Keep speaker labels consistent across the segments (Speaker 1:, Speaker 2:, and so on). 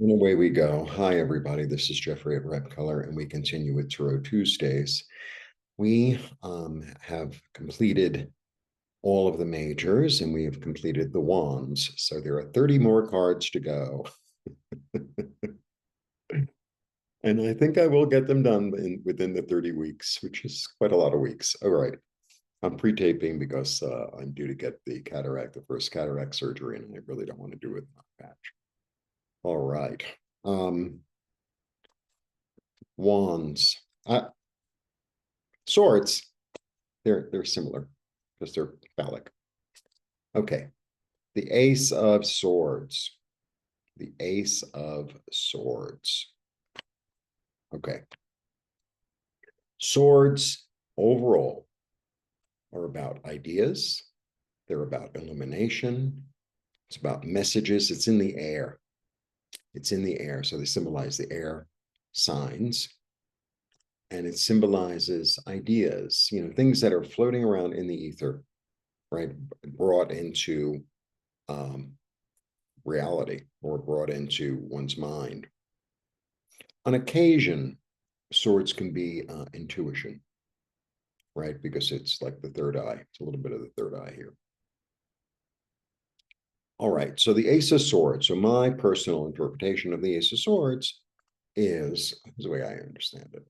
Speaker 1: And away we go. Hi, everybody. This is Jeffrey at Rep Color, and we continue with Tarot Tuesdays. We have completed all of the majors, and we have completed the wands. So there are 30 more cards to go. And I think I will get them done within the 30 weeks, which is quite a lot of weeks. All right. I'm pre-taping because I'm due to get the first cataract surgery, and I really don't want to do it in my patch. All right. Um, Wands. Swords. They're similar because they're phallic. Okay. The Ace of Swords. The Ace of Swords. Okay. Swords overall are about ideas. They're about illumination. It's about messages. It's in the air. It's in the air. So they symbolize the air signs. And it symbolizes ideas, things that are floating around in the ether, right? Brought into reality or brought into one's mind. On occasion, swords can be intuition, right? Because it's like the third eye. It's a little bit of the third eye here. All right. So the Ace of Swords. So my personal interpretation of the Ace of Swords is the way I understand it.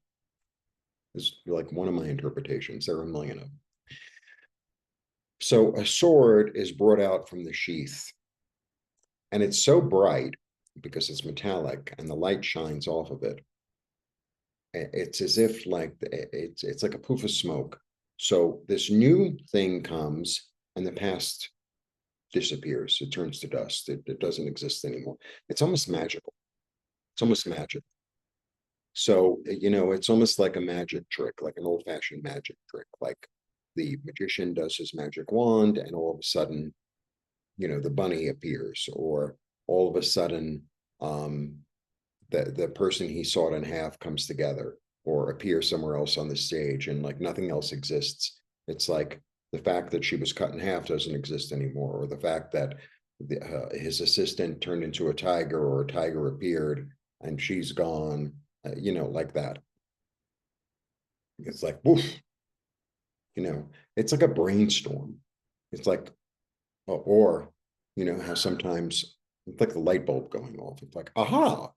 Speaker 1: Is like one of my interpretations. There are a million of them. So a sword is brought out from the sheath, and it's so bright because it's metallic and the light shines off of it. It's as if like it's like a poof of smoke. So this new thing comes and the past disappears. It turns to dust. It doesn't exist anymore. It's almost magical. It's almost magic. So, it's almost like a magic trick, like an old-fashioned magic trick. Like the magician does his magic wand, and all of a sudden, the bunny appears, or all of a sudden, the person he sawed in half comes together or appears somewhere else on the stage, and like nothing else exists. It's like the fact that she was cut in half doesn't exist anymore, or the fact that his assistant turned into a tiger, or a tiger appeared and she's gone, like that. It's like, woof, it's like a brainstorm. It's like, or, how sometimes it's like the light bulb going off. It's like, aha,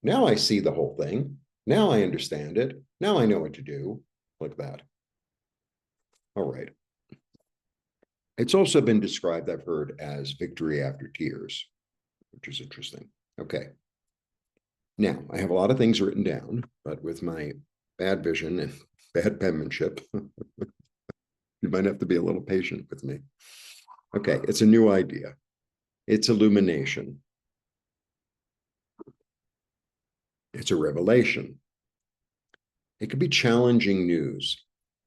Speaker 1: now I see the whole thing. Now I understand it. Now I know what to do. Like that. All right. It's also been described, I've heard, as victory after tears, which is interesting. Okay. Now, I have a lot of things written down, but with my bad vision and bad penmanship, you might have to be a little patient with me. Okay. It's a new idea. It's illumination. It's a revelation. It could be challenging news.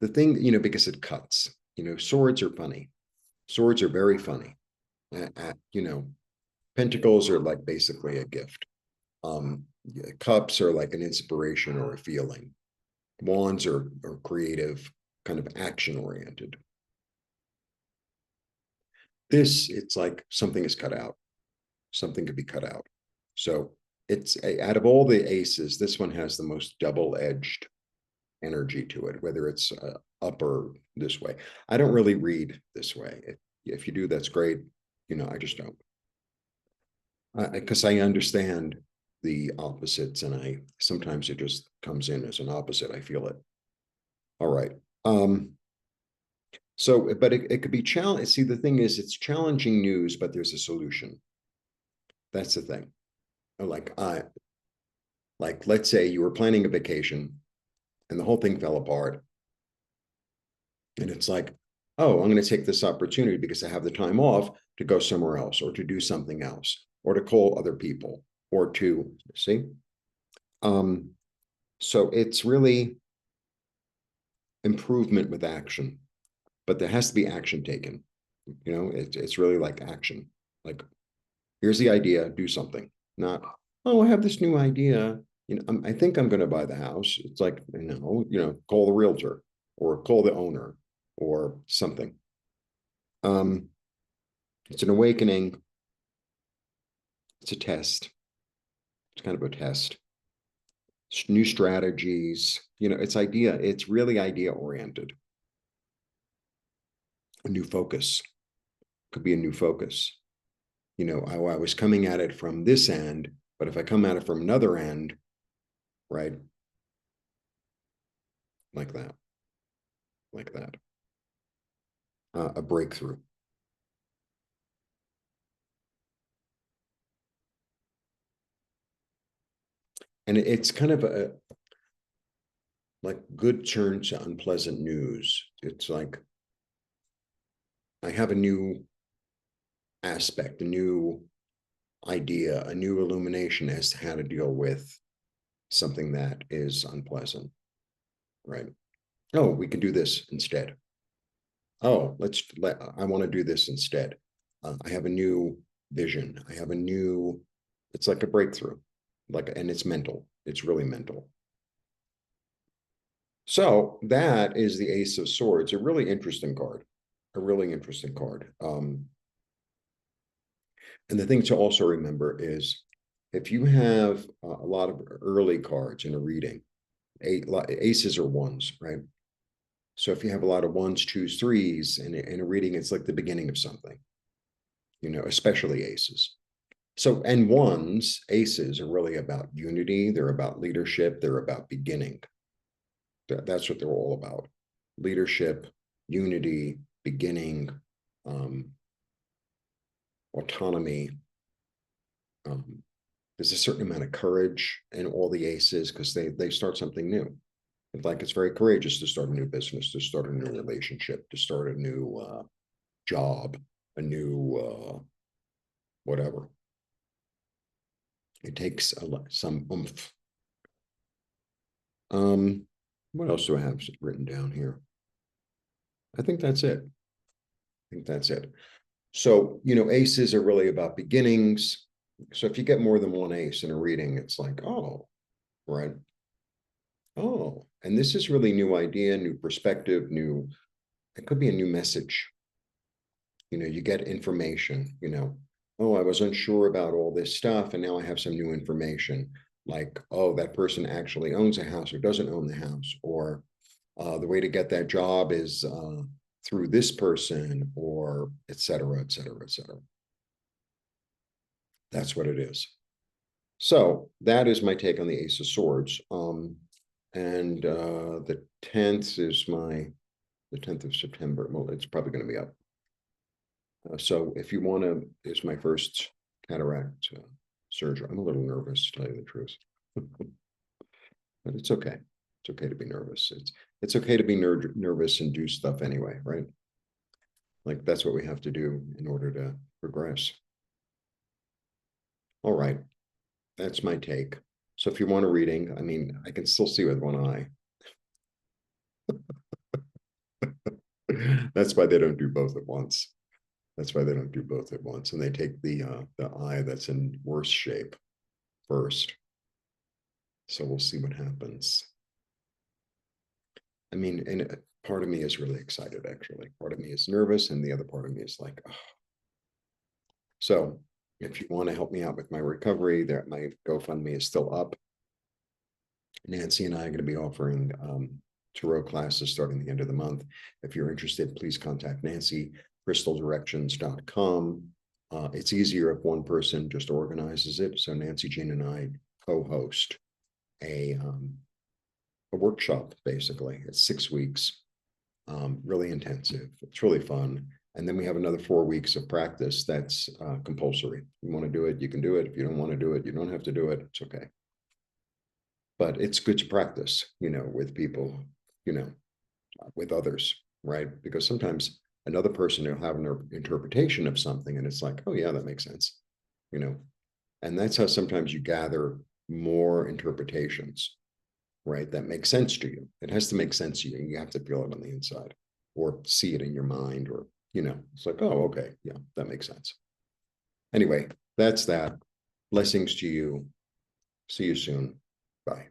Speaker 1: The thing, because it cuts, swords are funny. Swords are very funny. Pentacles are like basically a gift. Cups are like an inspiration or a feeling. Wands are creative, kind of action oriented. It's like something is cut out. Something could be cut out. So it's out of all the aces, this one has the most double-edged energy to it, whether it's up or this way. I don't really read this way. If you do, that's great. I just don't. Because I understand the opposites, and I sometimes it just comes in as an opposite. I feel it. All right. So, but it could be challenge. See, the thing is, it's challenging news, but there's a solution. That's the thing. Like let's say you were planning a vacation and the whole thing fell apart. And it's like, oh, I'm going to take this opportunity because I have the time off to go somewhere else or to do something else or to call other people or to see. So it's really improvement with action, but there has to be action taken. It's really like action. Like, here's the idea, do something. Not, oh, I have this new idea. I think I'm going to buy the house. It's like, no, call the realtor or call the owner or something. It's an awakening. It's a test. It's kind of a test. New strategies, it's really idea oriented. A new focus could be a new focus. I was coming at it from this end, but if I come at it from another end, right? Like that, like that. A breakthrough. And it's kind of a like good turn to unpleasant news. It's like I have a new aspect, a new idea, a new illumination as to how to deal with something that is unpleasant, right? Oh, we can do this instead. Oh, I want to do this instead. I have a new vision. I have a new, it's like a breakthrough, and it's mental. It's really mental. So that is the Ace of Swords, a really interesting card, a really interesting card. And the thing to also remember is if you have a lot of early cards in a reading, aces are ones, right? So if you have a lot of ones, twos, threes in a reading, it's like the beginning of something, especially aces. So, and ones, aces are really about unity. They're about leadership. They're about beginning. That's what they're all about. Leadership, unity, beginning, autonomy. There's a certain amount of courage in all the aces because they start something new. It's very courageous to start a new business, to start a new relationship, to start a new job, a new whatever. It takes some oomph. What else do I have written down here? I think that's it. I think that's it. So, aces are really about beginnings. So if you get more than one ace in a reading, it's like, oh, right. Oh, and this is really new idea, new perspective, it could be a new message. You get information, oh, I was unsure about all this stuff, and now I have some new information. Like, oh, that person actually owns a house or doesn't own the house, or the way to get that job is through this person, or et cetera, et cetera, et cetera. That's what it is. So that is my take on the Ace of Swords. And the 10th is the 10th of September. Well, it's probably going to be up. So if you want to, it's my first cataract surgery. I'm a little nervous, to tell you the truth. But it's okay. It's okay to be nervous. It's okay to be nervous and do stuff anyway, right? Like that's what we have to do in order to progress. All right. That's my take. So if you want a reading, I mean, I can still see with one eye. That's why they don't do both at once. That's why they don't do both at once. And they take the eye that's in worse shape first. So we'll see what happens. I mean, and part of me is really excited, actually. Part of me is nervous, and the other part of me is like, oh. So if you want to help me out with my recovery, my GoFundMe is still up. Nancy and I are going to be offering tarot classes starting the end of the month. If you're interested, please contact Nancy, crystaldirections.com. It's easier if one person just organizes it. So Nancy, Jean, and I co-host a workshop, basically. It's 6 weeks, really intensive. It's really fun. And then we have another 4 weeks of practice that's compulsory. You want to do it, you can do it. If you don't want to do it, you don't have to do it. It's okay. But it's good to practice, with people, with others, right? Because sometimes another person will have an interpretation of something and it's like, oh yeah, that makes sense, and that's how sometimes you gather more interpretations, right? That makes sense to you. It has to make sense to you. You have to feel it on the inside or see it in your mind, or, it's like, oh, okay, yeah, that makes sense. Anyway, that's that. Blessings to you. See you soon. Bye.